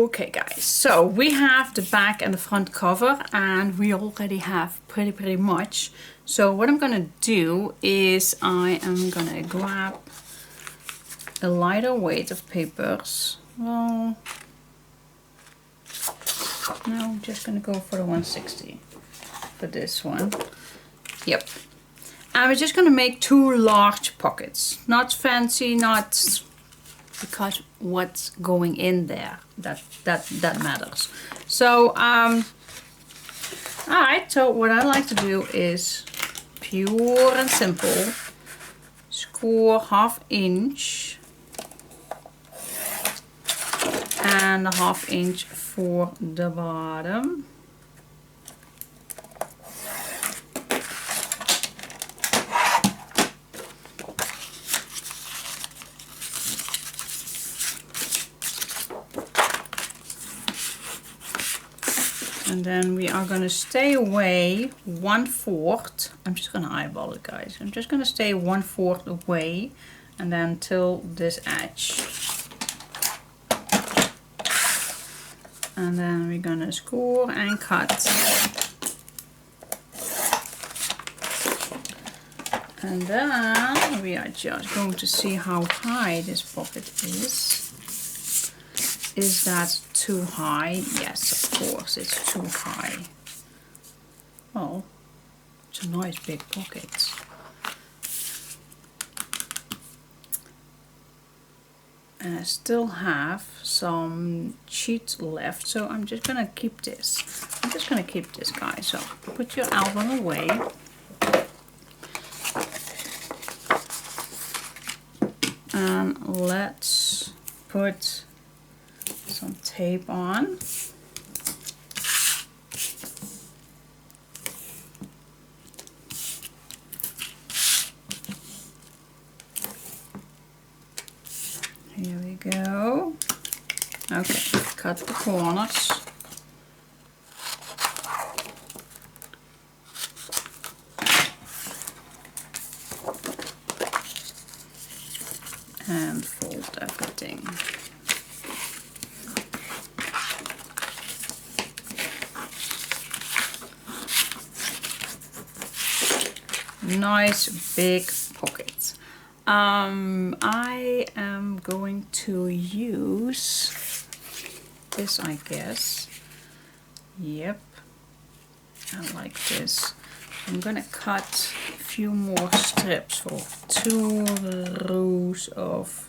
Okay guys, so we have the back and the front cover and we already have pretty much. So what I'm gonna do is I am gonna grab a lighter weight of papers. Well, no, I'm just gonna go for the 160 for this one. Yep. And we're just gonna make 2 large pockets. Not fancy, not because what's going in there that matters. So alright, so what I like to do is pure and simple score 1/2 inch and 1/2 inch for the bottom. And then we are going to stay away 1/4. I'm just going to eyeball it, guys. I'm just going to stay 1/4 away and then till this edge. And then we're going to score and cut. And then we are just going to see how high this pocket is. Is that too high? Yes, of course, it's too high. Well, it's a nice big pocket. And I still have some sheet left, so I'm just gonna keep this. I'm just gonna keep this, guys. So put your album away. And let's put some tape on. Here we go. Okay, cut the corners. And fold everything. Nice big pocket. I am going to use this, I guess. Yep, I like this. I'm gonna cut a few more strips for 2 rows of,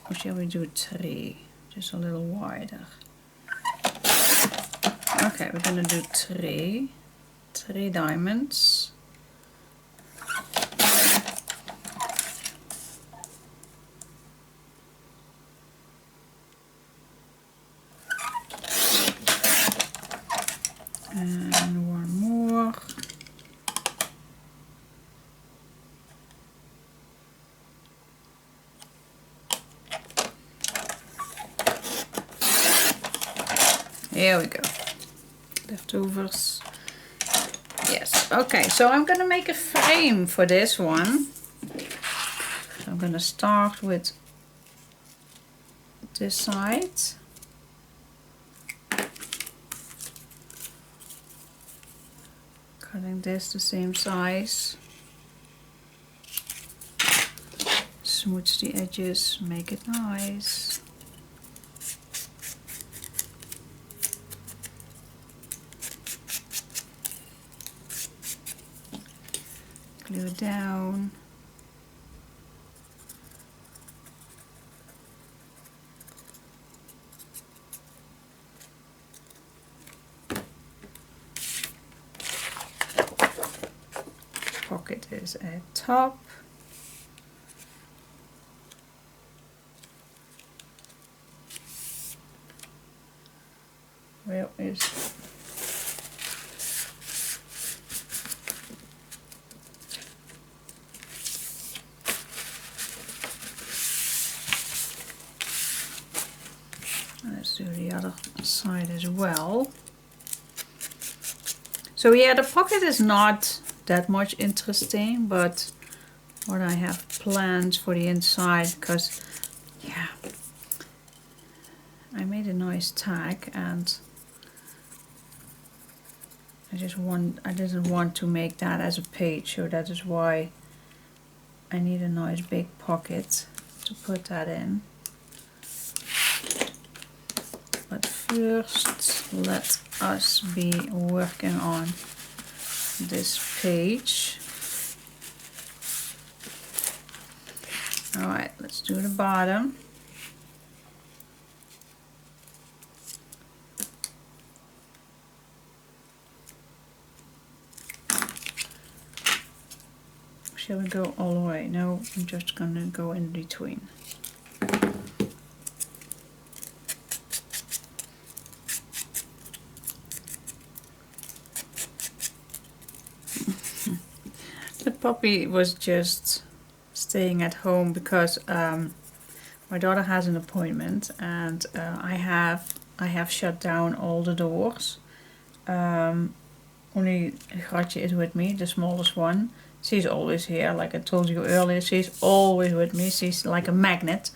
or shall we do 3? Just a little wider. Okay, we're gonna do 3 diamonds. And 1 more. Here we go. Leftovers. Yes, okay, so I'm gonna make a frame for this one. So I'm gonna start with this side. Cutting this the same size. Smooth the edges, make it nice. Glue it down. Pocket is at top. Where is let's do the other side as well. So yeah, the pocket is not that much interesting, but what I have planned for the inside, because yeah, I made a nice tag, and I didn't want to make that as a page, so that is why I need a nice big pocket to put that in. But first, let us be working on this page. Alright, let's do the bottom. Shall we go all the way? No, I'm just gonna go in between. The puppy was just staying at home because my daughter has an appointment, and I have shut down all the doors. Only Gratje is with me, the smallest one. She's always here, like I told you earlier. She's always with me. She's like a magnet.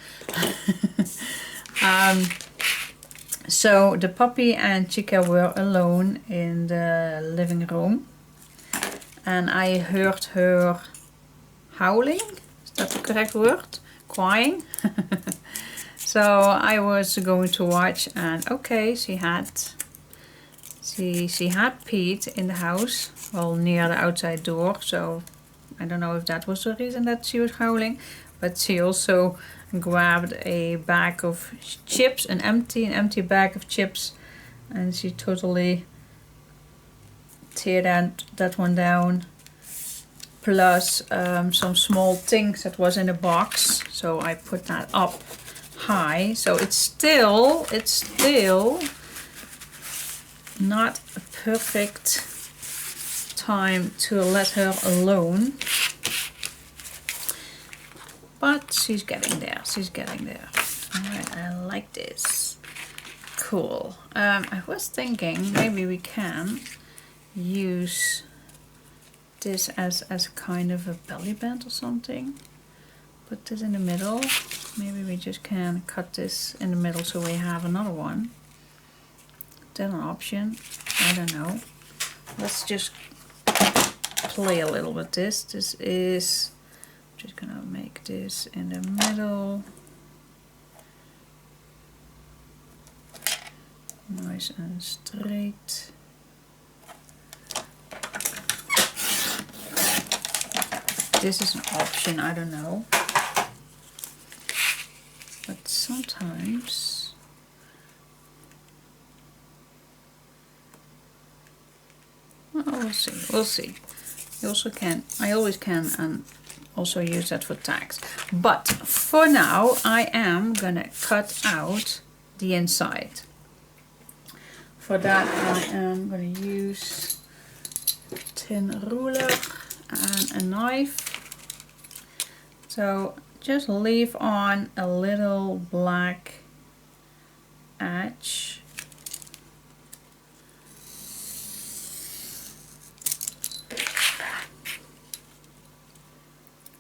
So the puppy and Chica were alone in the living room, and I heard her howling. Is that the correct word? Crying. So I was going to watch, and okay, she had peed in the house, well, near the outside door. So I don't know if that was the reason that she was howling, but she also grabbed a bag of chips, an empty bag of chips, and she totally teared that one down. Plus some small things that was in a box, so I put that up high. So it's still not a perfect time to let her alone, but she's getting there. Alright, I like this. Cool. I was thinking maybe we can use this as kind of a belly band or something. Put this in the middle. Maybe we just can cut this in the middle so we have another one. Is that an option? I don't know. Let's just play a little with this. This is just gonna make this in the middle. Nice and straight. This is an option, I don't know. But sometimes well, we'll see. You also can, I always can, and also use that for tags. But for now, I am gonna cut out the inside. For that, I am gonna use a tin ruler and a knife. So just leave on a little black edge.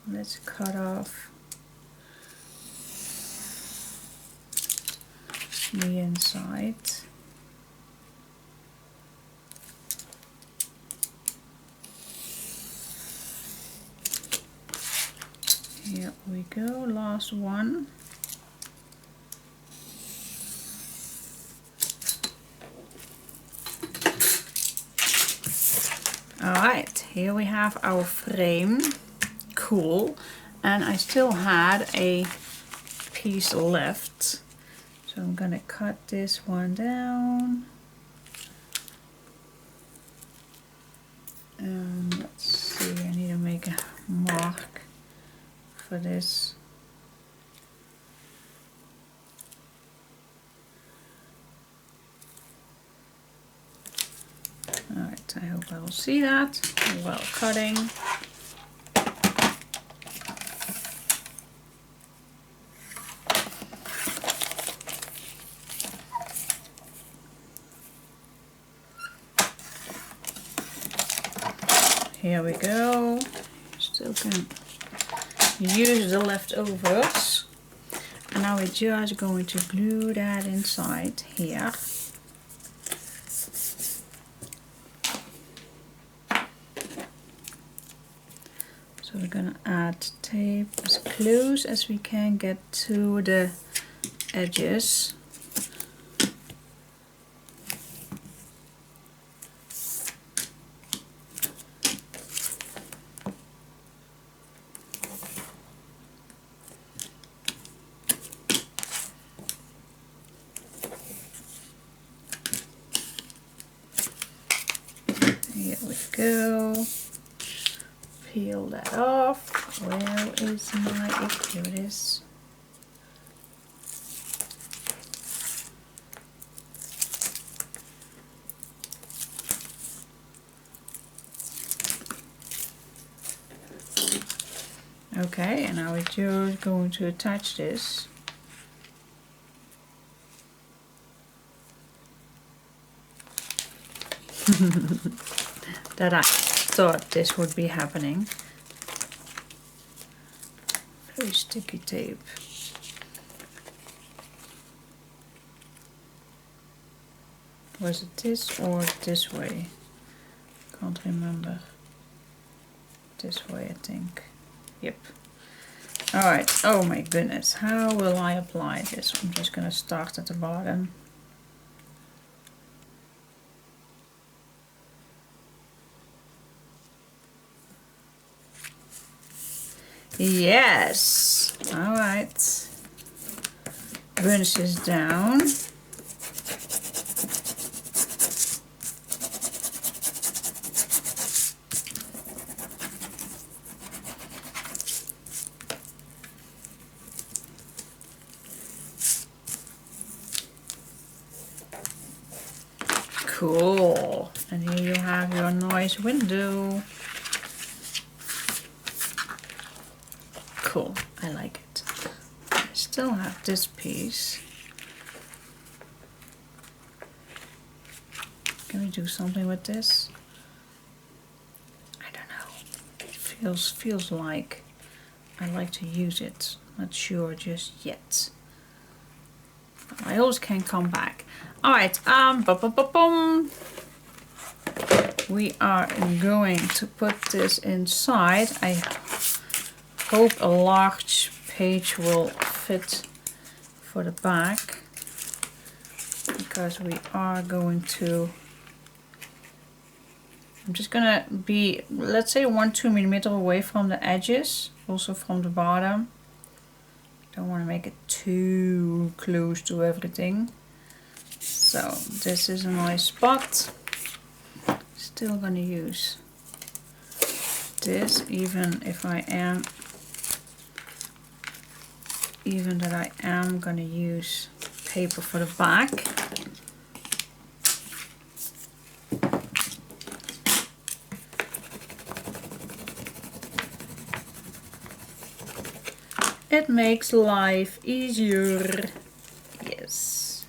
Let's cut off the inside. Here we go, last one. Alright, here we have our frame. Cool. And I still had a piece left. So I'm gonna cut this one down. Let's see, I need to make a mark for this. Alright, I hope I will see that while cutting. Here we go. Still can use the leftovers. And now we're just going to glue that inside here. So we're gonna add tape as close as we can get to the edges. Here we go. Peel that off. Where is my, oh, here it is. Okay, and now we're just going to attach this. That I thought this would be happening. Very sticky tape. Was it this or this way? Can't remember. This way, I think. Yep. Alright, oh my goodness, how will I apply this? I'm just gonna start at the bottom. Yes! Alright. Burnish this down. Cool. And here you have your nice window. Cool. I like it. I still have this piece. Can we do something with this? I don't know. It feels like I like to use it. Not sure just yet. I always can come back. Alright, we are going to put this inside. I hope a large page will fit for the back, because we are going to, I'm just gonna be, let's say 1-2 millimeter away from the edges, also from the bottom. Don't want to make it too close to everything. So this is a nice spot. Still gonna use this, even that I am gonna use paper for the back. It makes life easier. Yes.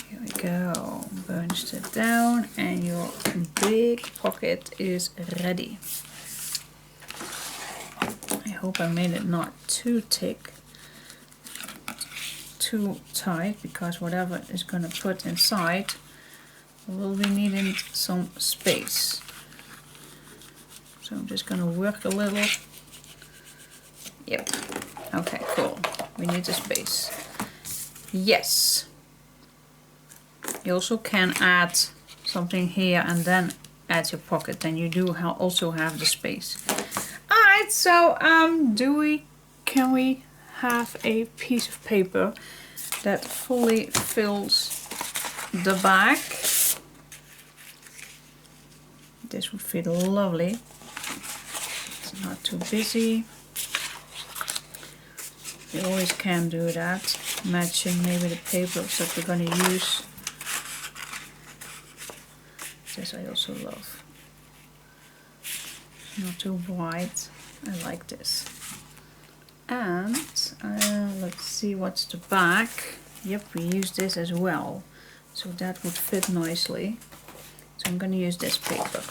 Here we go. Burnish it down and your big pocket is ready. I hope I made it not too thick, too tight, because whatever is going to put inside will be needing some space. So I'm just going to work a little. Yep. Okay, cool. We need the space. Yes. You also can add something here and then add your pocket. Then you do also have the space. Alright, so can we have a piece of paper that fully fills the back? This would fit lovely. It's not too busy. You always can do that. Matching maybe the paper that we're going to use. This I also love. Not too bright. I like this. And let's see what's the back. Yep, we use this as well. So that would fit nicely. So I'm going to use this paper.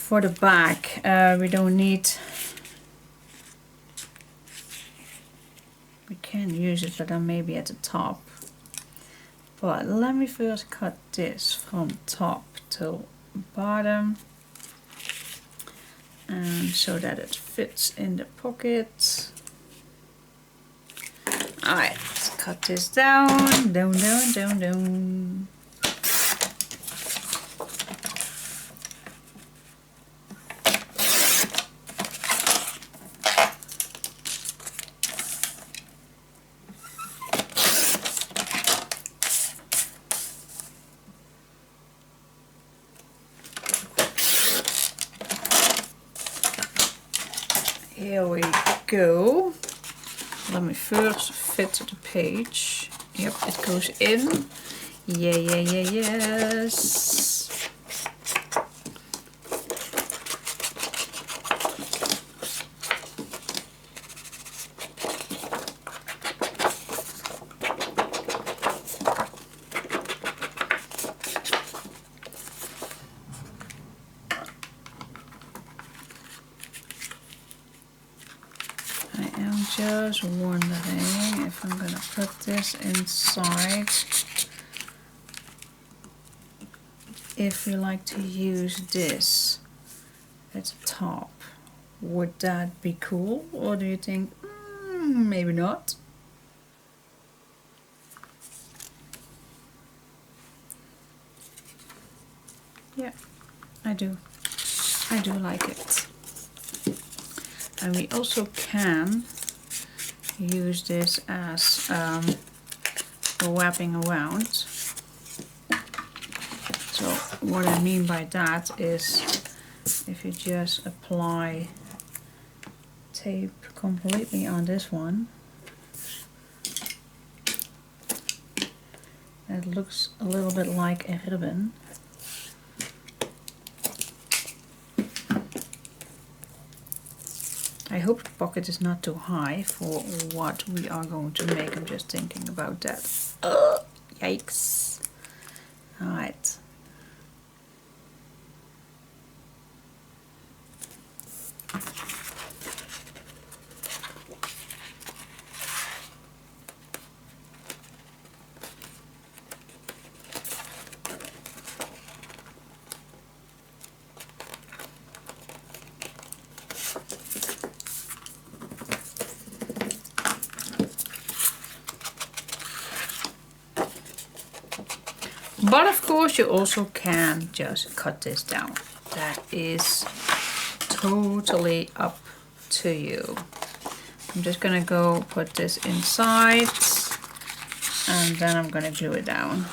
For the back, we don't need, we can use it, but then maybe at the top. But let me first cut this from top to bottom, and so that it fits in the pocket. Alright, let's cut this down, down. Here we go. Let me first fit the page. Yep, it goes in. Yes. Just wondering if I'm gonna put this inside. If you like to use this at the top, would that be cool? Or do you think, maybe not? Yeah, I do. I do like it. And we also can use this as wrapping around. So what I mean by that is if you just apply tape completely on this one, it looks a little bit like a ribbon. I hope the pocket is not too high for what we are going to make. I'm just thinking about that. Yikes. Alright. But of course you also can just cut this down. That is totally up to you. I'm just gonna go put this inside and then I'm gonna glue it down.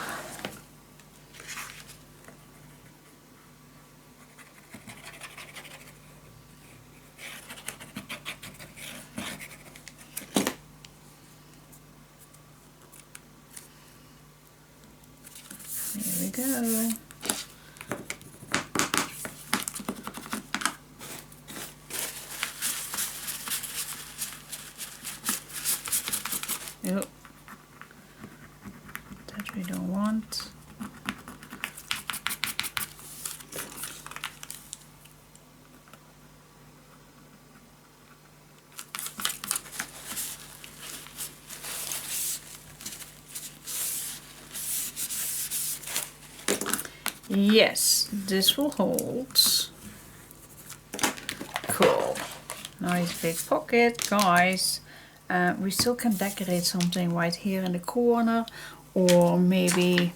Here we go. Oh, that we don't want. Yes, this will hold. Cool. Nice big pocket, guys. We still can decorate something right here in the corner, or maybe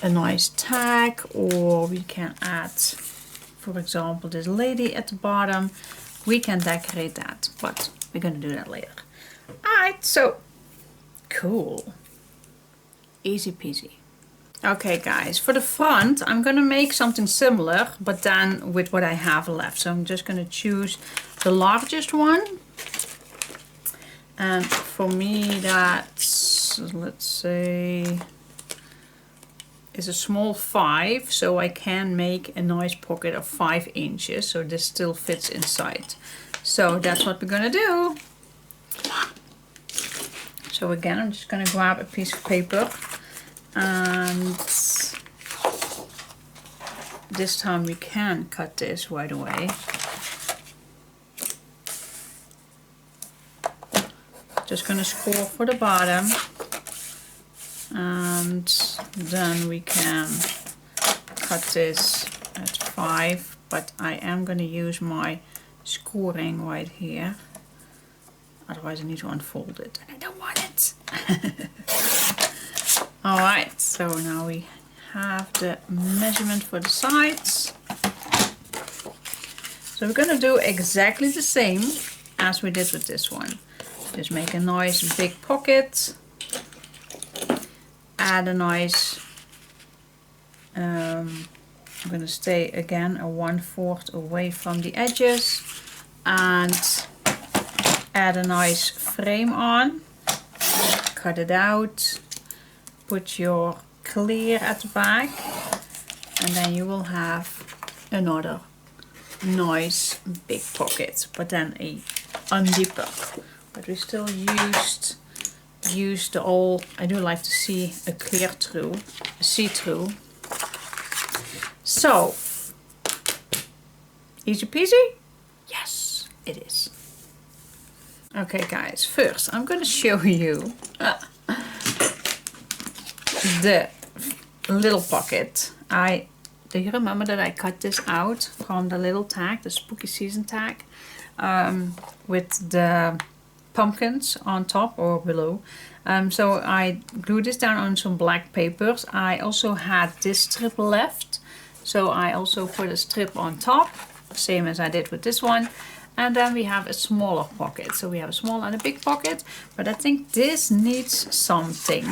a nice tag, or we can add, for example, this lady at the bottom. We can decorate that, but we're gonna do that later. Alright, so cool. Easy peasy. Okay guys, for the front I'm gonna make something similar, but then with what I have left. So I'm just gonna choose the largest one. And for me that's, let's say, is a small 5, so I can make a nice pocket of 5 inches, so this still fits inside. So that's what we're gonna do. So again, I'm just gonna grab a piece of paper and this time we can cut this right away. Just gonna score for the bottom, and then we can cut this at 5, but I am gonna use my scoring right here. Otherwise I need to unfold it and I don't want it. Alright, so now we have the measurement for the sides. So we're gonna do exactly the same as we did with this one. Just make a nice big pocket. Add a nice, I'm gonna stay again a 1/4 away from the edges, and add a nice frame on. Cut it out. Put your clear at the back, and then you will have another nice big pocket, but then a undipper. But we still used the all. I do like to see a see-through. So, easy peasy? Yes, it is. Okay guys, first I'm going to show you the little pocket. Do you remember that I cut this out from the little tag, the spooky season tag, with the pumpkins on top or below. So I glued this down on some black papers. I also had this strip left, so I also put a strip on top, same as I did with this one. And then we have a smaller pocket. So we have a small and a big pocket, but I think this needs something.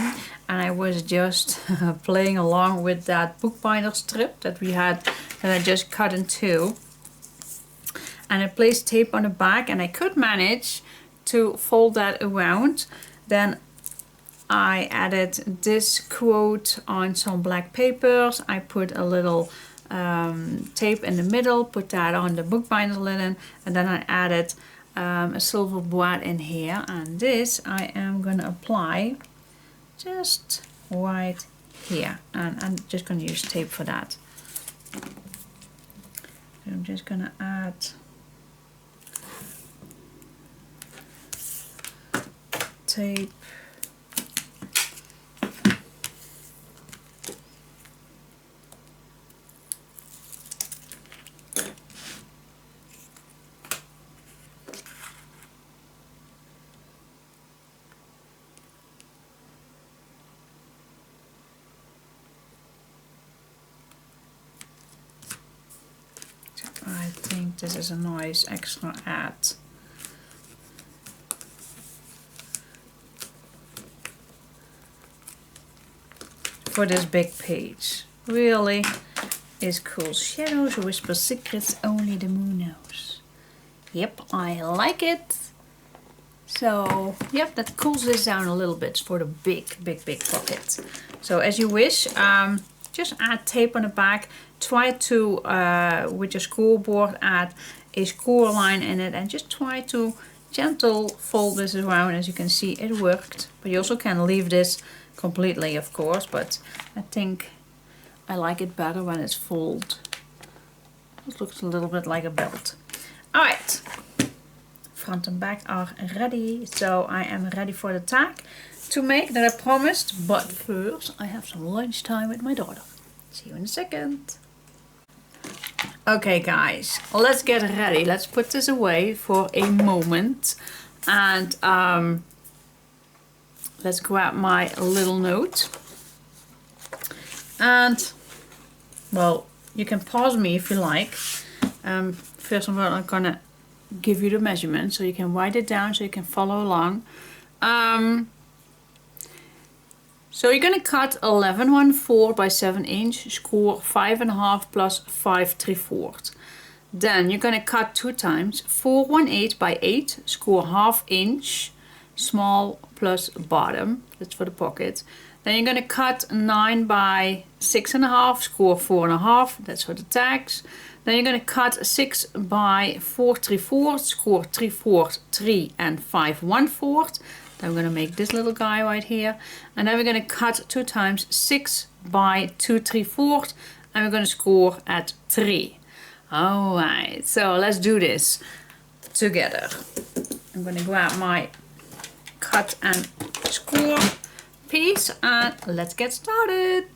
And I was just playing along with that bookbinder strip that we had, that I just cut in two. And I placed tape on the back, and I could manage to fold that around. Then I added this quote on some black papers. I put a little tape in the middle, put that on the bookbinder linen, and then I added a silver board in here, and this I am gonna apply just right here, and I'm just gonna use tape for that. So I'm just gonna add tape. I think this is a nice extra add. For this big page. Really is cool. Shadows whisper secrets only the moon knows. Yep, I like it. So, yep, that cools this down a little bit for the big pocket. So as you wish, just add tape on the back. Try to, with your scoreboard, add a score line in it, and just try to gentle fold this around. As you can see, it worked. But you also can leave this completely, of course, but I think I like it better when it's folded. It looks a little bit like a belt. Alright, front and back are ready, so I am ready for the tag to make that I promised, but first I have some lunch time with my daughter. See you in a second. Okay guys, let's get ready. Let's put this away for a moment, and let's grab my little note. And, well, you can pause me if you like. First of all, I'm gonna give you the measurement so you can write it down so you can follow along. So you're gonna cut 11¼ by 7 inch, score 5½ plus 5¾ Then you're gonna cut 2 times 418 by 8, score ½ inch, small plus bottom, that's for the pocket. Then you're gonna cut 9 by 6½, score 4½, that's for the tags. Then you're gonna cut 6 by 4¾ score 3/4, 3 and 5¼ Then we're gonna make this little guy right here. And then we're gonna cut 2 times 6 by 2 3/4 and we're going to score at 3. Alright, so let's do this together. I'm going to grab my cut and score piece and let's get started.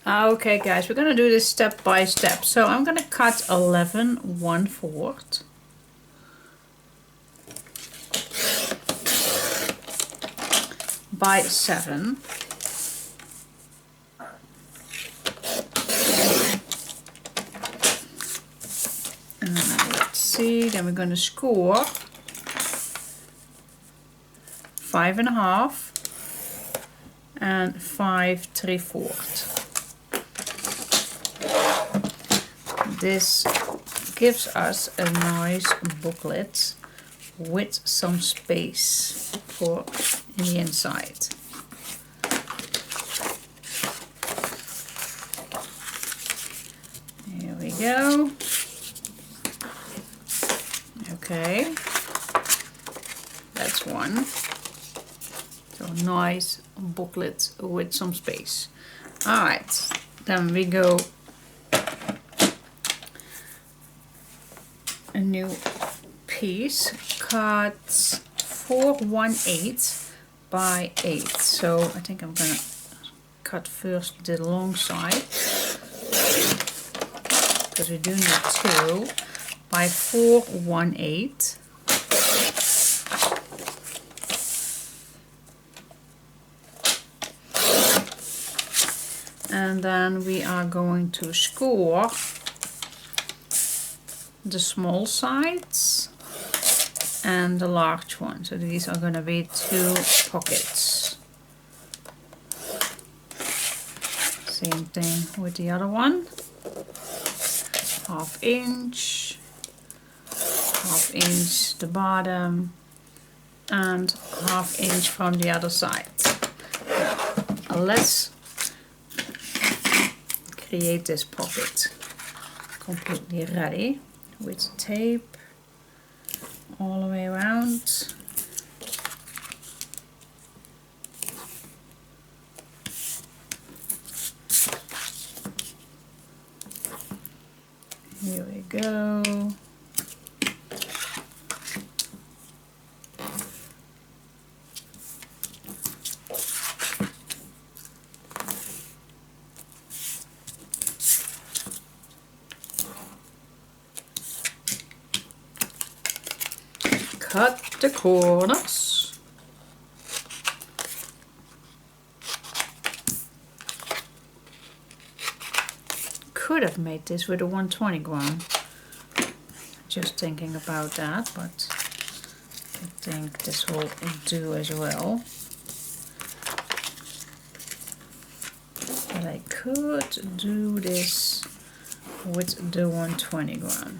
Okay guys, we're going to do this step by step. So I'm going to cut 11 1/4 by 7. Let's see, then we're going to score 5 1/2 and 5 3/4. This gives us a nice booklet with some space for in the inside. Here we go. Okay, that's one. So nice booklet with some space. All right, then we go a new piece, cut 4 1/8 by 8. So I think I'm gonna cut first the long side because we do need 2 by 4 1/8. And then we are going to score the small sides and the large one. So these are going to be 2 pockets. Same thing with the other one. 1/2 inch, 1/2 inch the bottom, and 1/2 inch from the other side. Let's create this pocket completely ready with tape all the way around. Here we go. Cut the corners. Could have made this with a 120 gram. Just thinking about that, but I think this will do as well. But I could do this with the 120 gram.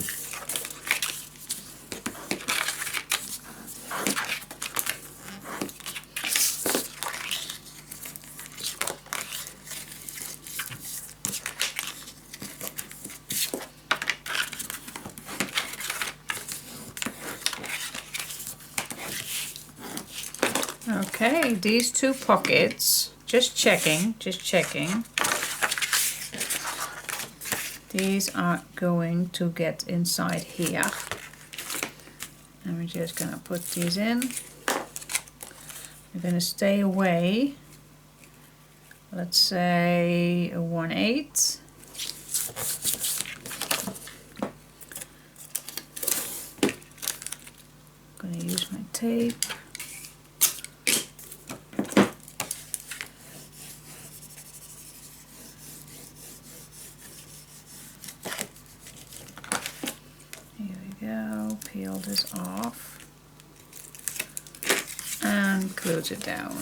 Okay, these 2 pockets, just checking. These are going to get inside here. And we're just gonna put these in. We're gonna stay away, let's say a 1/8. I'm gonna use my tape. Peel this off and close it down.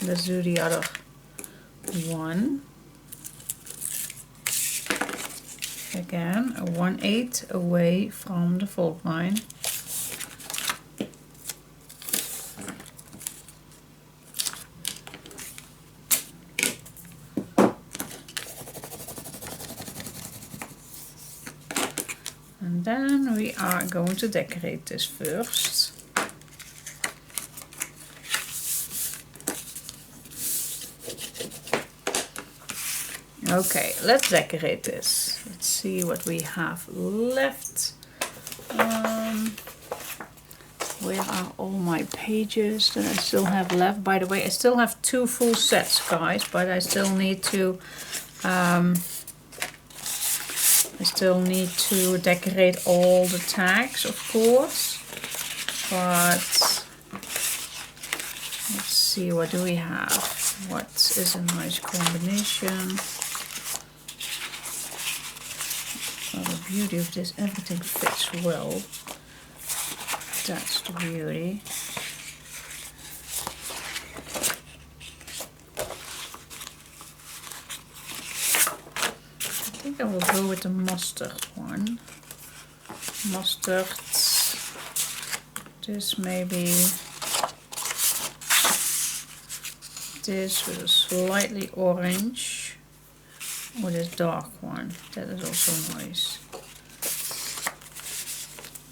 Let's do the other one. Again, a 1/8 away from the fold line. And then we are going to decorate this first. Okay, let's decorate this. Let's see what we have left. Where are all my pages that I still have left? By the way, I still have 2 full sets, guys, but I still need to decorate all the tags, of course. But let's see, what do we have? What is a nice combination? Well, the beauty of this, everything fits well. That's the beauty. I think I will go with the mustard one. Mustard. This maybe. This with a slightly orange. Or this dark one. That is also nice.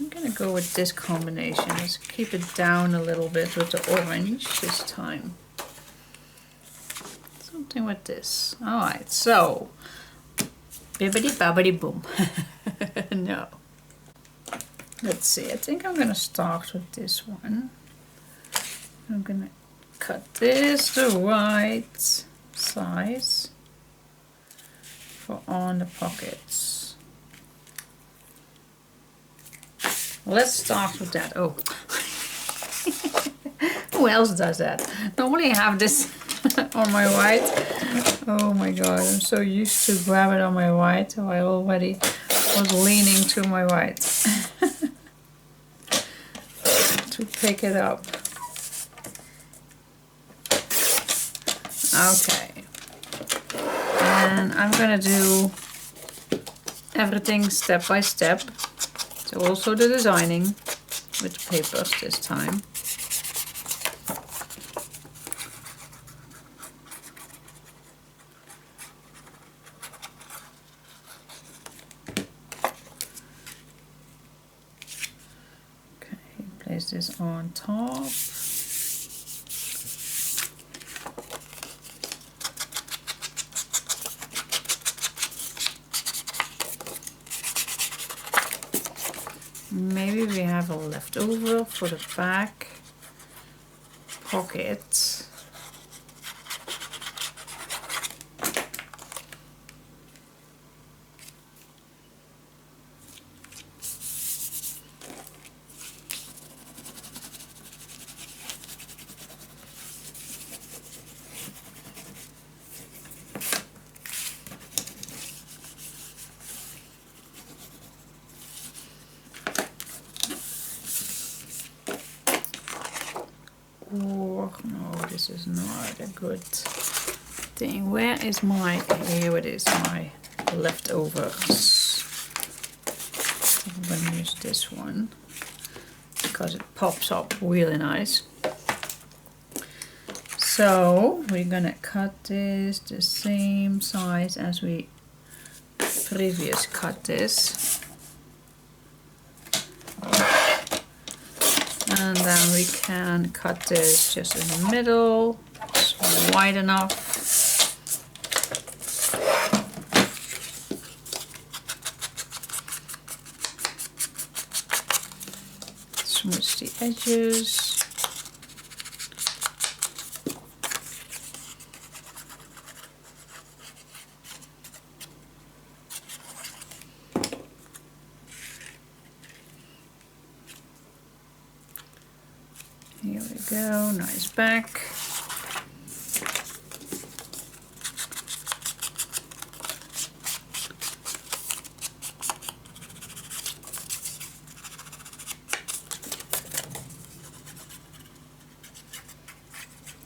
I'm gonna go with this combination. Let's keep it down a little bit with the orange this time. Something with this. Alright, so bibbidi bobbidi boom. No. Let's see, I think I'm gonna start with this one. I'm gonna cut this the right size for on the pockets. Let's start with that. Oh, who else does that? Normally I have this on my white. Oh my god, I'm so used to grab it on my white, so I already was leaning to my white to pick it up. Okay, and I'm gonna do everything step by step. So also the designing with the papers this time. Okay, place this on top. Maybe we have a leftover for the back pocket. Or, no, this is not a good thing. Where is my, here it is, my leftovers. I'm gonna use this one because it pops up really nice. So we're gonna cut this the same size as we previous cut this. And then we can cut this just in the middle, it's wide enough. Smooth the edges. Here we go, nice back.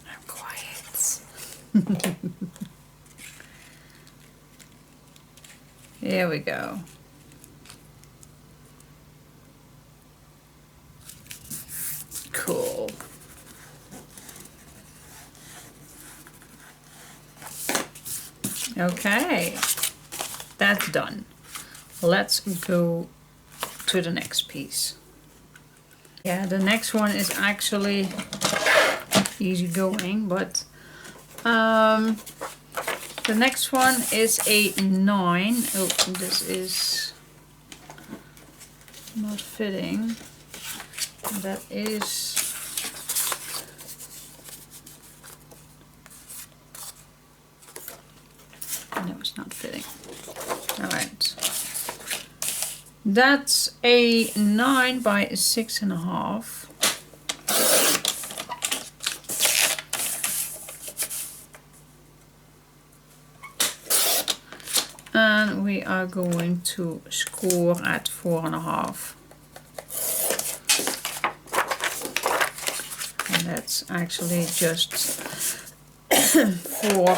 I'm quiet. Here we go. Cool. Okay, that's done. Let's go to the next piece. Yeah, the next one is actually easy going, but The next one is a 9. Oh, this is not fitting. That is... No, it's not fitting. Alright. That's a 9 by 6.5. And we are going to score at 4.5. And that's actually just 4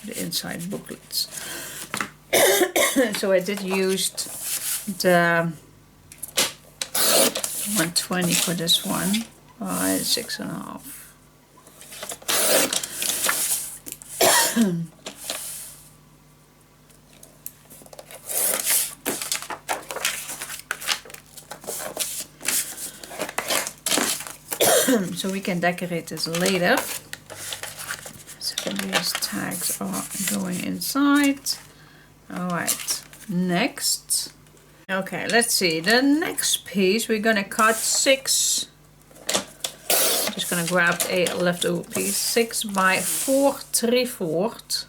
the inside booklets. So I did use the 120 for this one by 6.5. So we can decorate this later. So these tags are going inside. Alright, next. Okay, let's see. The next piece we're gonna cut 6. Just gonna grab a leftover piece, 6 by 4 3/4.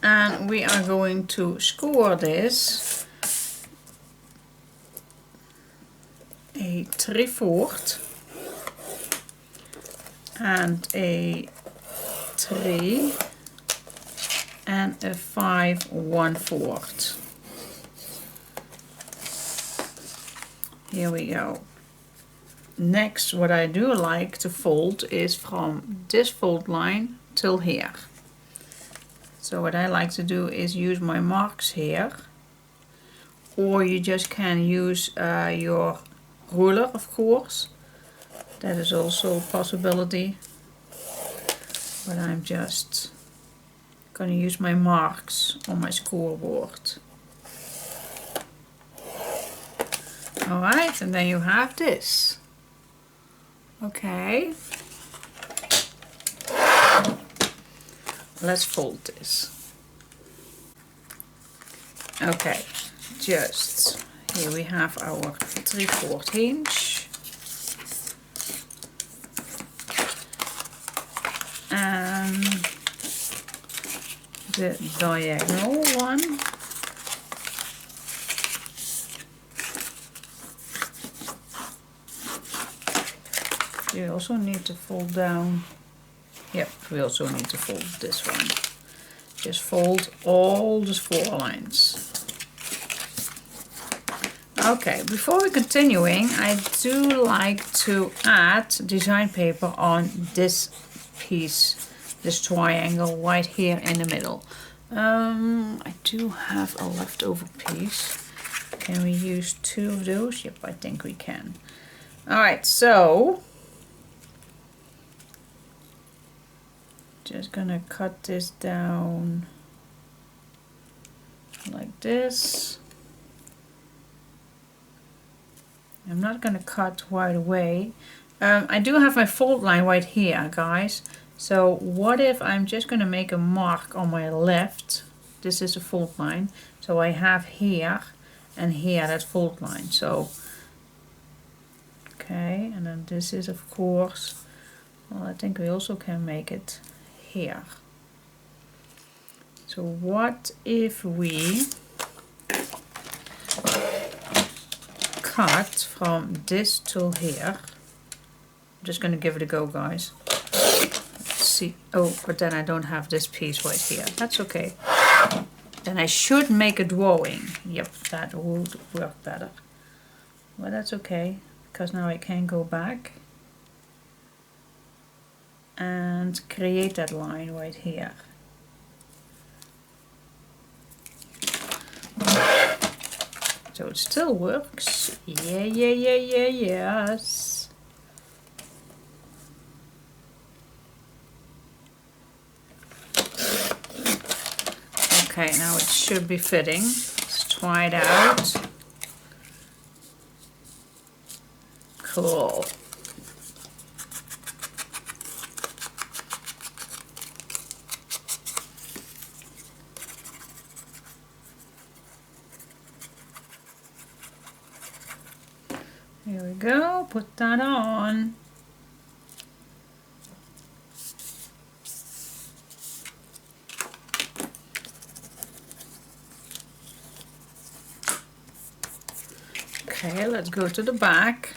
And we are going to score this a 3/4 and a 3 and a 5 1/4. Here we go. Next, what I do like to fold is from this fold line till here. So what I like to do is use my marks here, or you just can use your ruler, of course. That is also a possibility. But I'm just gonna use my marks on my scoreboard. Alright, and then you have this. Okay. Let's fold this. Okay, just here we have our 3/4 inch. And the diagonal one. You also need to fold down. Yep, we also need to fold this one. Just fold all the 4 lines. Okay, before we're continuing, I do like to add design paper on this piece, this triangle right here in the middle. I do have a leftover piece. Can we use 2 of those? Yep, I think we can. Alright, so just gonna cut this down like this. I'm not gonna cut right away. I do have my fold line right here, guys. So what if I'm just gonna make a mark on my left? This is a fold line. So I have here and here that fold line. So okay, and then this is of course, well, I think we also can make it here. So what if we cut from this till here? I'm just going to give it a go, guys. Let's see. Oh, but then I don't have this piece right here. That's okay. Then I should make a drawing. Yep, that would work better. Well, that's okay, because now I can go back and create that line right here. So it still works. Yes. Okay, now it should be fitting. Let's try it out. beautiful. Here we go, put that on. Okay, let's go to the back.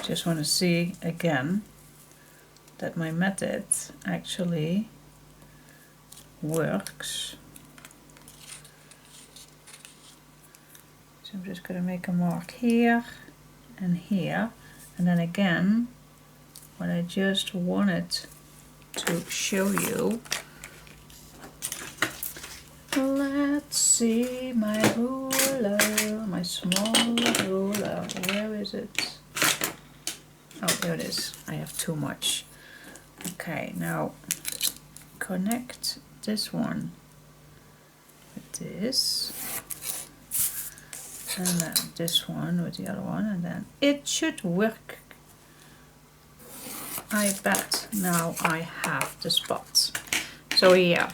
Just want to see again that my method actually works. So I'm just going to make a mark here and here, and then again what I just wanted to show you. Let's see my ruler, my small ruler, where is it? Oh, there it is. I have too much. Okay, now connect this one with this, and then this one with the other one, and then it should work. I bet now I have the spots. So yeah.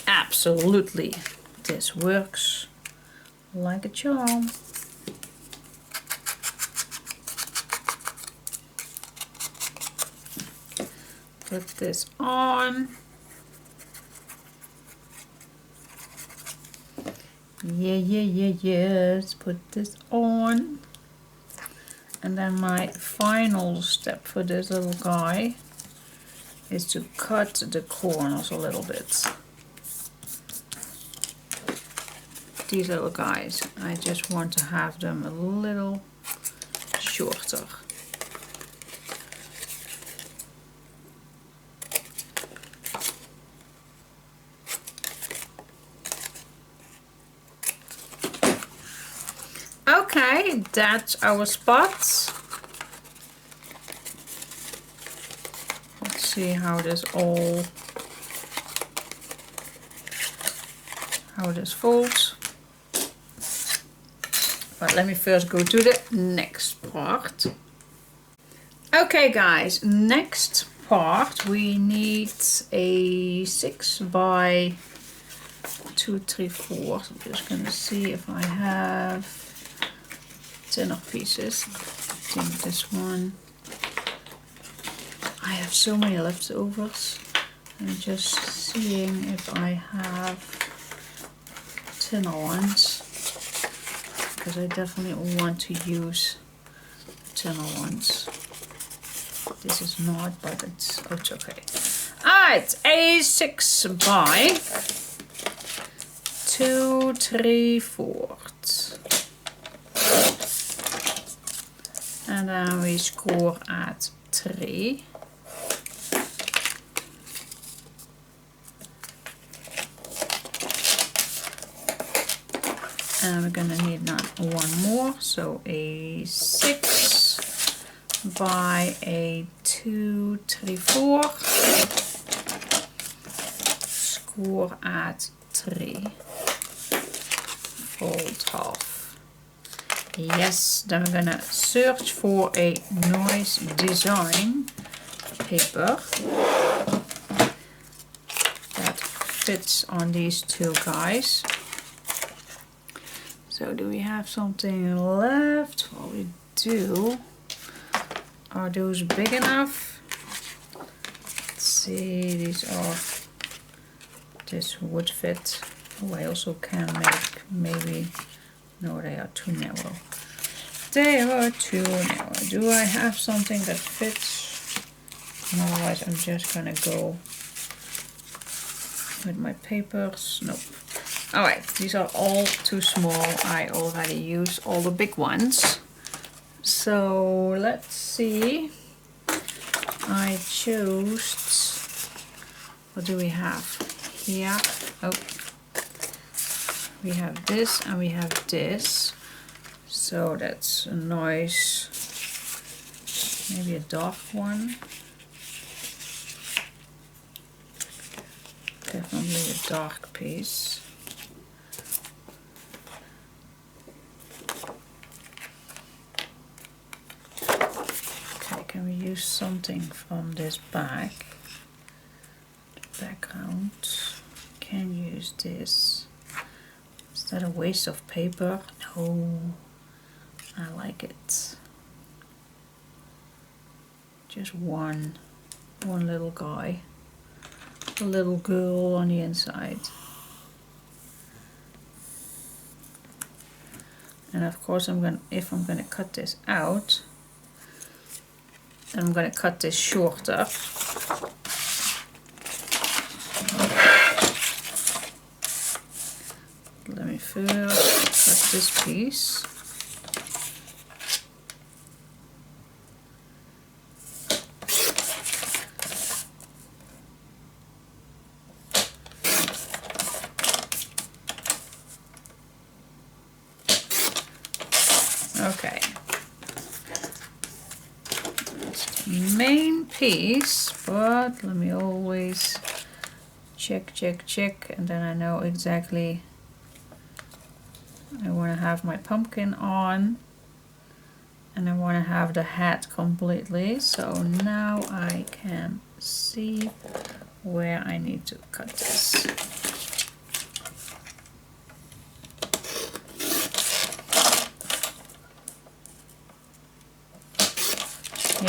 Absolutely, this works like a charm. Put this on. Yes, put this on. And then my final step for this little guy is to cut the corners a little bit. These little guys, I just want to have them a little shorter. Okay, that's our spots. Let's see how this folds. But let me first go to the next part. Okay guys, next part we need a 6 by 2 3/4. I'm just gonna see if I have thinner pieces. I think this one. I have so many leftovers. I'm just seeing if I have thinner ones, because I definitely want to use thinner ones. This is not, but it's okay. Alright, a 6 by 2 3/4. And then we score at 3. And we're gonna need now one more, so a 6 by a 2 3/4. Score at 3. Fold half. Yes, then we're gonna search for a nice design paper that fits on these two guys. So do we have something left? Well, we do. Are those big enough? Let's see, this would fit. Oh, I also can make maybe, no, they are too narrow. They are too narrow. Do I have something that fits? Otherwise I'm just gonna go with my papers. Nope. Alright, these are all too small. I already used all the big ones. So let's see. I chose what do we have here? Oh, we have this and we have this. So that's a nice, maybe a dark one. Definitely a dark piece. Okay, can we use something from this back? Background. Can use this. Is that a waste of paper? No, I like it. Just one little guy, a little girl on the inside. And of course if I'm gonna cut this out, then I'm gonna cut this shorter. Let me first cut this piece. Okay. That's the main piece, but let me always check, and then I know exactly I want to have my pumpkin on, and I want to have the hat completely. So now I can see where I need to cut this.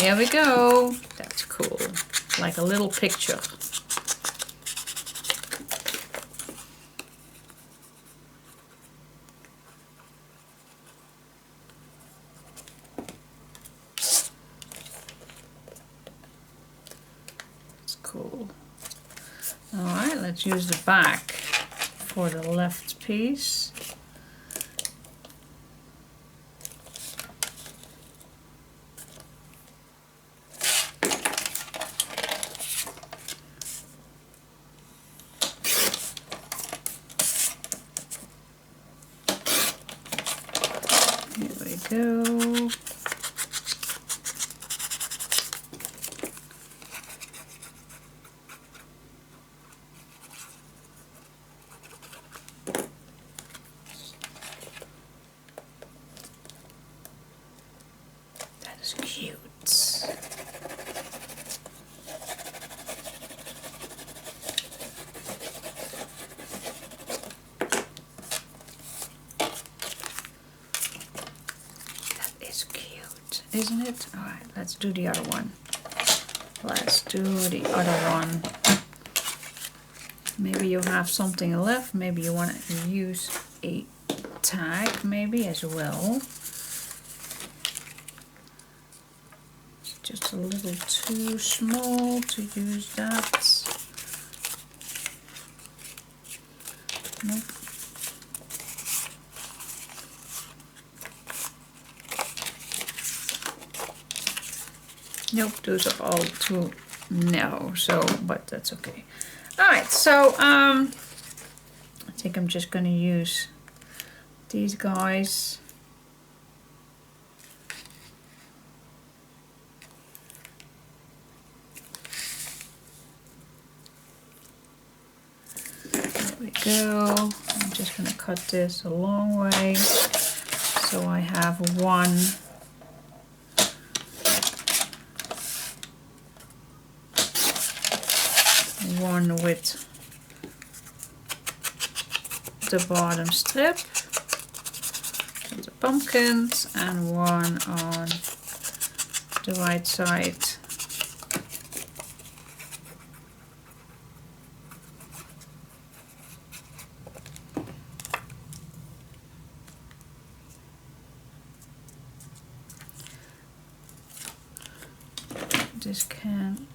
Here we go. That's cool. Like a little picture. Cool. Alright, let's use the back for the left piece. Here we go. Cute. That is cute, isn't it? All right, let's do the other one. Let's do the other one. Maybe you have something left. Maybe you want to use a tag maybe as well. Just a little too small to use that. Nope. Nope, those are all too narrow, so, but that's okay. Alright, so I think I'm just gonna use these guys. Go. I'm just going to cut this a long way so I have one with the bottom strip, the pumpkins, and one on the right side. This can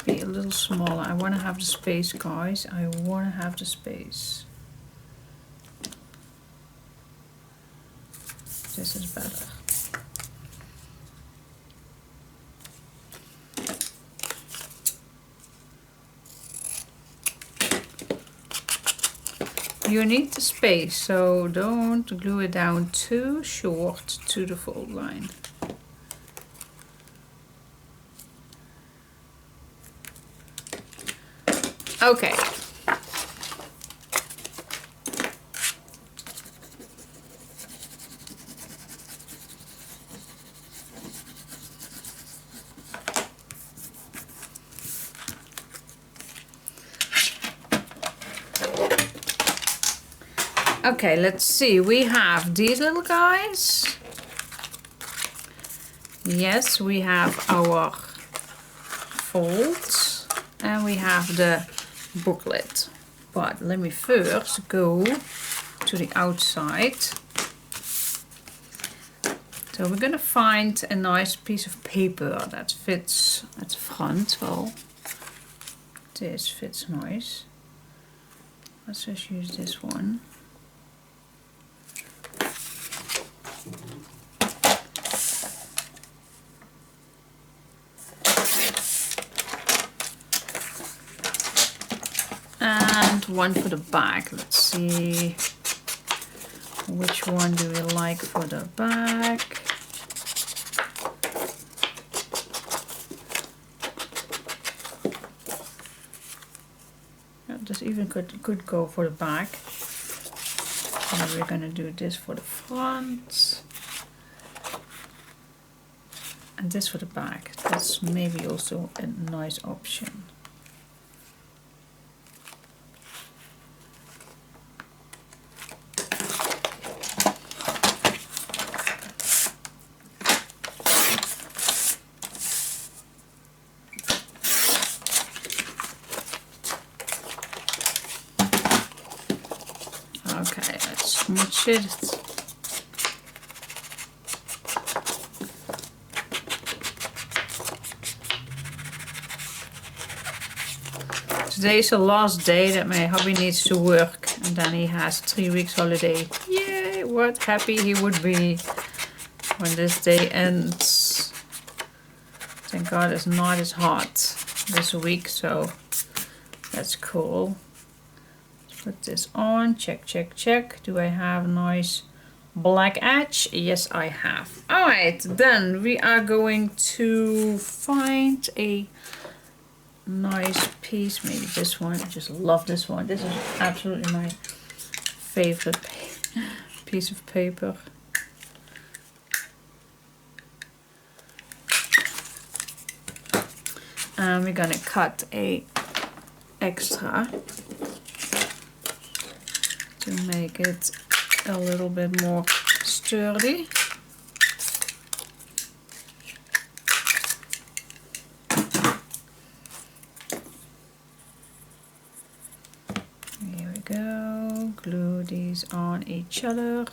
be a little smaller. I want to have the space, guys. I want to have the space. This is better. you need the space, so don't glue it down too short to the fold line. Okay. Okay, let's see. We have these little guys. Yes, we have our folds and we have the booklet. But let me first go to the outside. So we're gonna find a nice piece of paper that fits at the front. Well, this fits nice. Let's just use this one. And one for the back. Let's see, which one do we like for the back? This even could go for the back. And we're gonna do this for the front. And this for the back. That's maybe also a nice option. Okay, let's smooch it. Today's the last day that my hubby needs to work, and then he has 3 weeks holiday. Yay, what happy he would be when this day ends. Thank God it's not as hot this week, so that's cool. Let's put this on, check, check, check. Do I have a nice black edge? Yes, I have. Alright, then we are going to find a nice piece, maybe this one. I just love this one. This is absolutely my favorite piece of paper. And we're gonna cut a extra to make it a little bit more sturdy. Glue these on each other.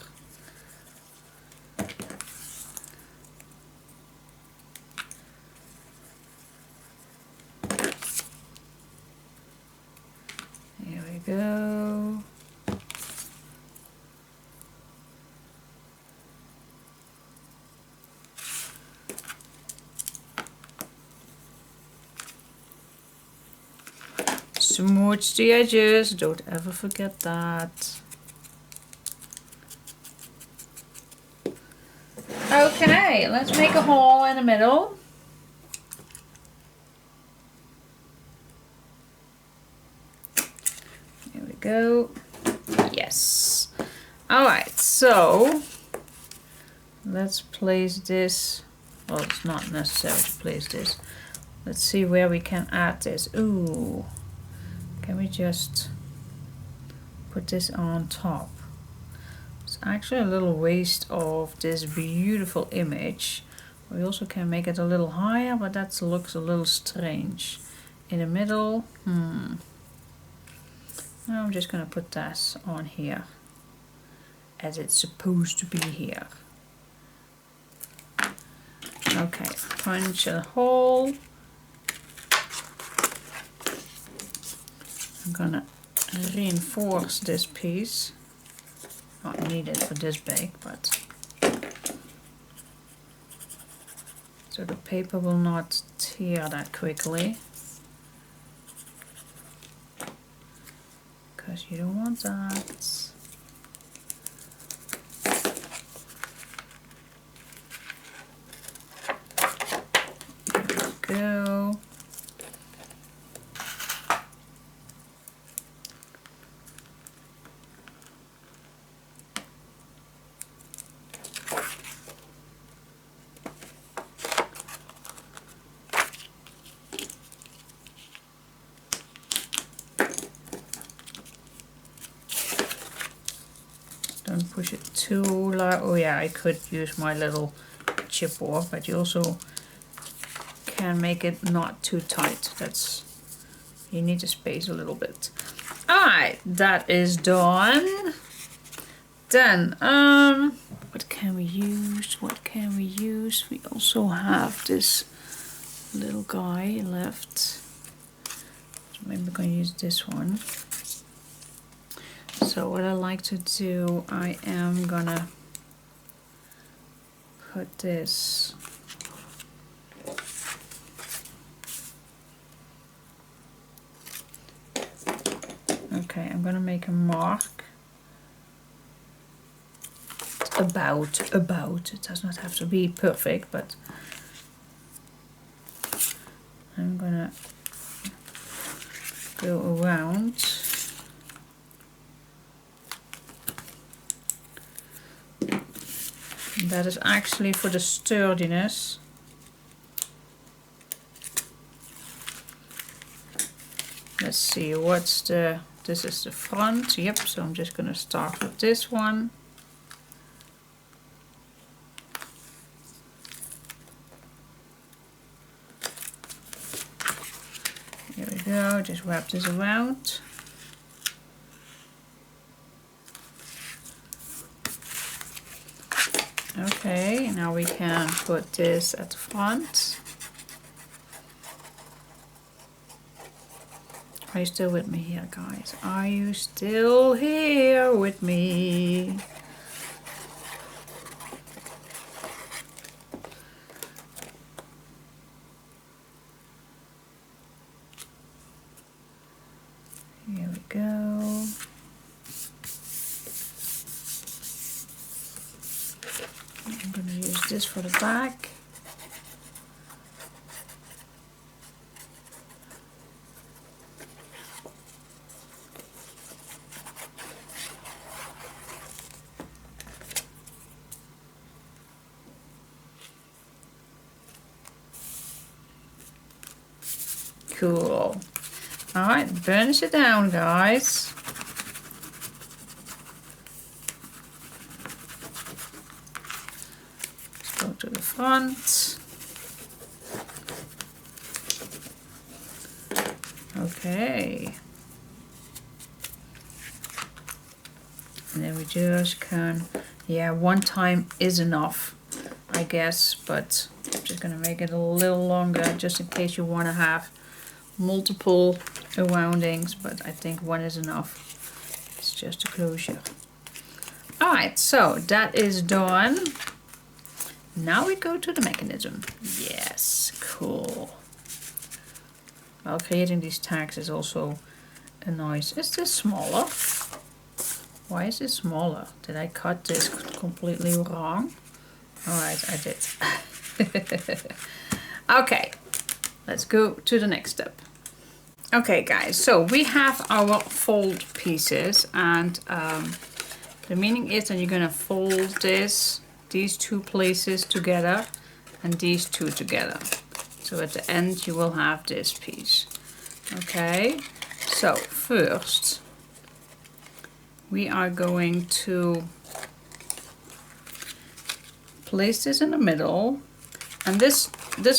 Here we go. Smooch the edges, don't ever forget that. Okay, let's make a hole in the middle. Here we go. Yes. Alright, so let's place this. Well, it's not necessary to place this. Let's see where we can add this. Ooh. Can we just put this on top? It's actually a little waste of this beautiful image. We also can make it a little higher, but that looks a little strange. In the middle, now I'm just gonna put this on here as it's supposed to be here. Okay, punch a hole. I'm gonna reinforce this piece. Not needed for this big, but so the paper will not tear that quickly. Okay, because you don't want that. Go. Don't push it too loud. Oh yeah, I could use my little chipboard, but you also can make it not too tight. That's, you need to space a little bit. Alright, that is done. Then what can we use? What can we use? We also have this little guy left. So maybe we're going to use this one. So what I like to do, I am gonna put this okay, I'm gonna make a mark about, it does not have to be perfect, but I'm gonna go around. That is actually for the sturdiness. Let's see, what's the, this is the front, yep, so I'm just gonna start with this one. Here we go, just wrap this around. Okay, now we can put this at the front. Are you still with me here, guys? Are you still here with me? Here we go. I'm going to use this for the back. Cool. Alright, burnish it down, guys. Let's go to the front. Okay. And then we just can, yeah, one time is enough, I guess, but I'm just gonna make it a little longer just in case you want to have multiple roundings, but I think one is enough. It's just a closure. Alright, so that is done. Now we go to the mechanism. Yes, cool. Well, creating these tags is also a nice. Is this smaller? Why is it smaller? Did I cut this completely wrong? Alright, I did. Okay, let's go to the next step. Okay guys, so we have our fold pieces, and the meaning is that you're gonna fold these two places together and these two together. So at the end you will have this piece. Okay, so first we are going to place this in the middle, and this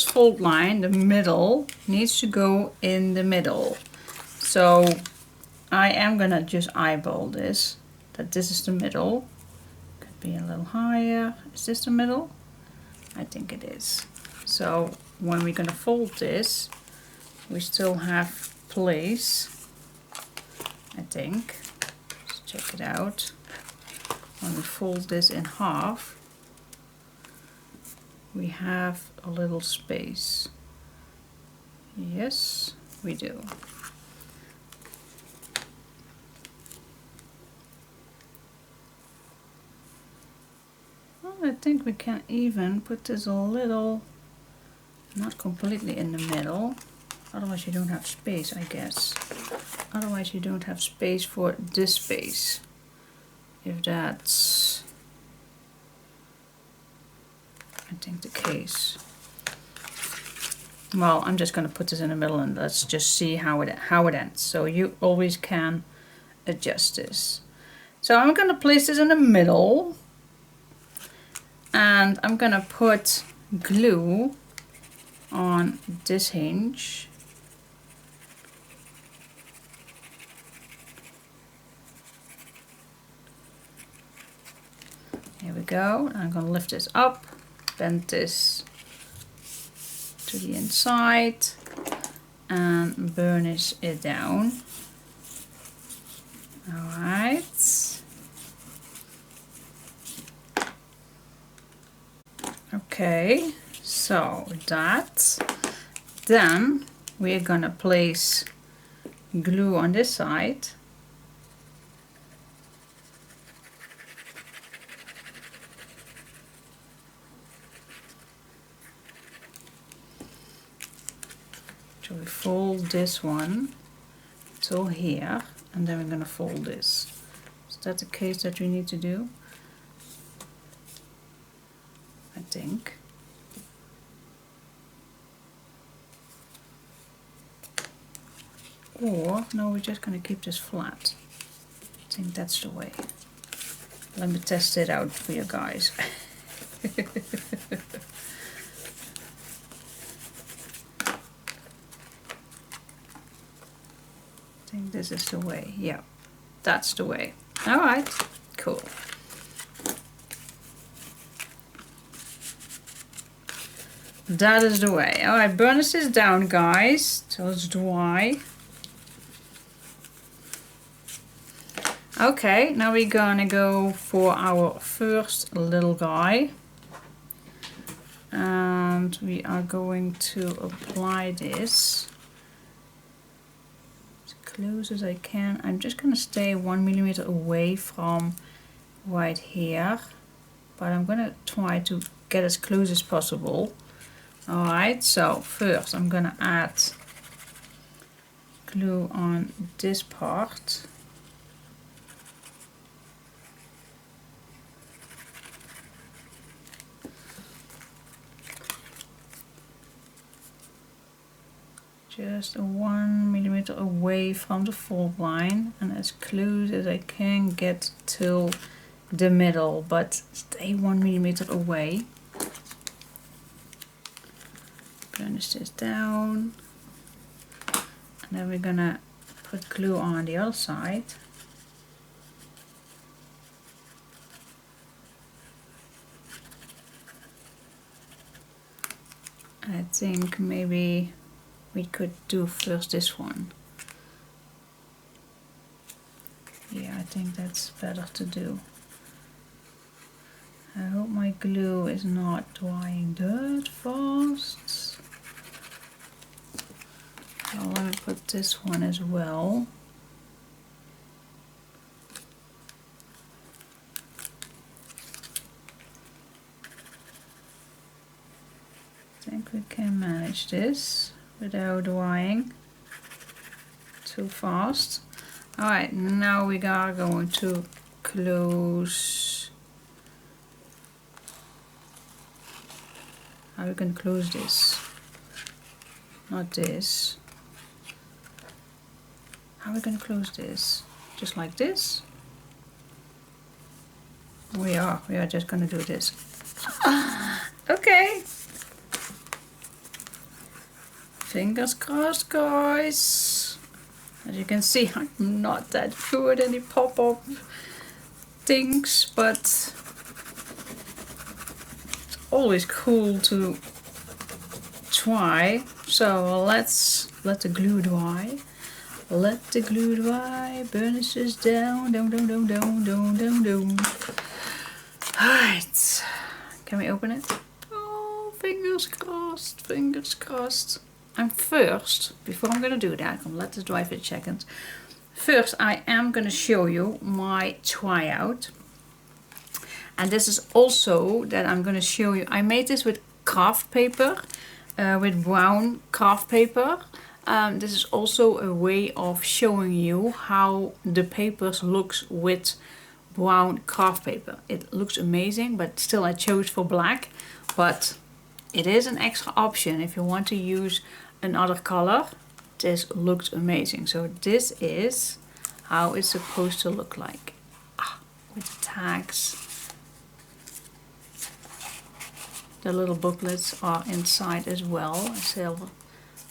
fold line, the middle, needs to go in the middle. So I am gonna just eyeball this, that this is the middle. Could be a little higher. Is this the middle? I think it is. So when we're gonna fold this, we still have place, I think. Let's check it out. When we fold this in half, we have a little space. Yes, we do. I think we can even put this a little, not completely in the middle. Otherwise you don't have space, I guess. Otherwise you don't have space for this space. If that's, I think, the case. Well, I'm just going to put this in the middle and let's just see how it ends. So you always can adjust this. So I'm going to place this in the middle. And I'm going to put glue on this hinge. Here we go. I'm going to lift this up, bend this to the inside and burnish it down. Alright. Okay, so that. Then we're gonna place glue on this side. So we fold this one till here, and then we're going to fold this. Is that the case that we need to do? I think. Or, no, we're just going to keep this flat. I think that's the way. Let me test it out for you guys. I think this is the way. Yeah, that's the way. All right, cool. That is the way. All right, burnish this down, guys, till it's dry. Okay, now we're gonna go for our first little guy. And we are going to apply this close as I can. I'm just gonna stay 1 millimeter away from right here, but I'm gonna try to get as close as possible. Alright, so first I'm gonna add glue on this part. Just 1 millimeter away from the fold line and as close as I can get till the middle, but stay 1 millimeter away. Burnish this down, and then we're gonna put glue on the other side. I think maybe we could do first this one. Yeah, I think that's better to do. I hope my glue is not drying that fast. So let me put this one as well. I think we can manage this without drying too fast. Alright, now we are going to close. How we can close this? Not this. How are we going to close this? Just like this? We are just going to do this. Okay. Fingers crossed, guys. As you can see, I'm not that good at any pop-up things, but it's always cool to try. So let's let the glue dry. Let the glue dry. Burnish this down. Down. Alright. Can we open it? Oh, fingers crossed. Fingers crossed. And first, before I'm going to do that, I'm going to let this dry for a second. First, I am going to show you my tryout. And this is also that I'm going to show you. I made this with craft paper, with brown craft paper. This is also a way of showing you how the papers looks with brown craft paper. It looks amazing, but still I chose for black. But it is an extra option if you want to use another color. This looks amazing. So this is how it's supposed to look like. With the tags. The little booklets are inside as well. Silver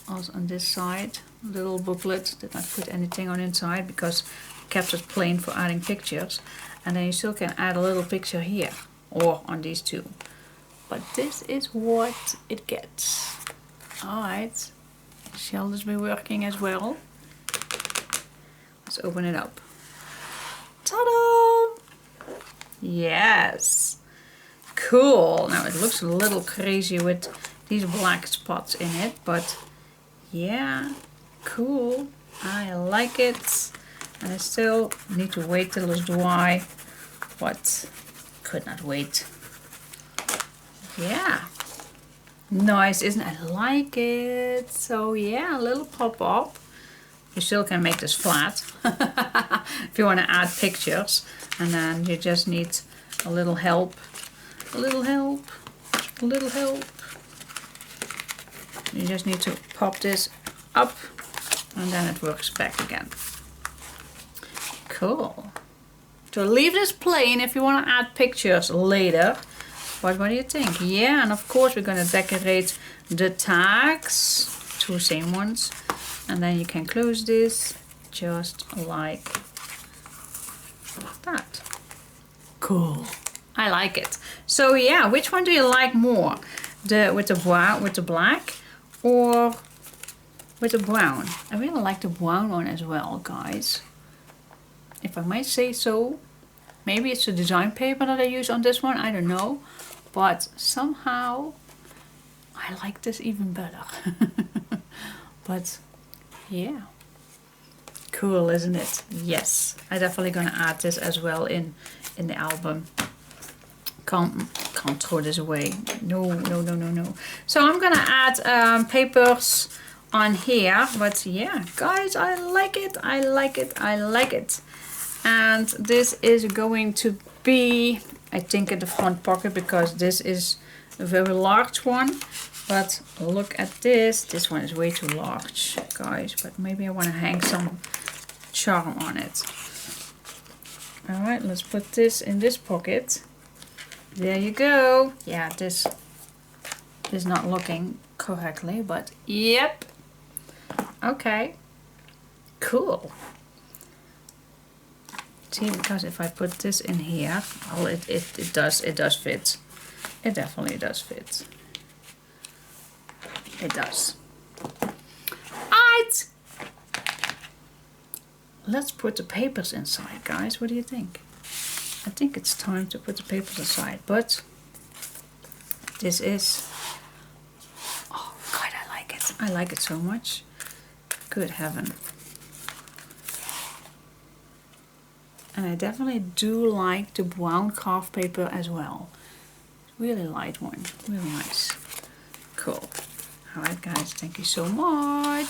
also on this side. Little booklet. Did not put anything on inside because I kept it plain for adding pictures. And then you still can add a little picture here or on these two. But this is what it gets. Alright. Shall this be working as well? Let's open it up. Ta-da! Yes. Cool. Now it looks a little crazy with these black spots in it, but yeah, cool. I like it. And I still need to wait till it's dry, but could not wait. Yeah. Nice, isn't it? I like it. So yeah, a little pop-up. You still can make this flat if you want to add pictures. And then you just need a little help. A little help. A little help. You just need to pop this up and then it works back again. Cool. So leave this plain if you want to add pictures later. But what do you think? Yeah, and of course we're going to decorate the tags. Two same ones. And then you can close this just like that. Cool. I like it. So yeah, which one do you like more? With the black or with the brown? I really like the brown one as well, guys. If I might say so. Maybe it's the design paper that I use on this one, I don't know. But somehow I like this even better. But yeah. Cool, isn't it? Yes. I'm definitely gonna add this as well in the album. Can't throw this away. No, no, no, no, no. So I'm gonna add papers on here. But yeah, guys, I like it. I like it. I like it. And this is going to be, I think, in the front pocket because this is a very large one. But look at this. This one is way too large, guys. But maybe I want to hang some charm on it. Alright, let's put this in this pocket. There you go. Yeah, this is not looking correctly, but yep. Okay. Cool. See, because if I put this in here, well, it does fit. It definitely does fit. It does. Alright. Let's put the papers inside, guys. What do you think? I think it's time to put the papers aside, but this is, oh God, I like it. I like it so much. Good heaven. And I definitely do like the brown craft paper as well. Really light one, really nice. Cool. Alright guys, thank you so much.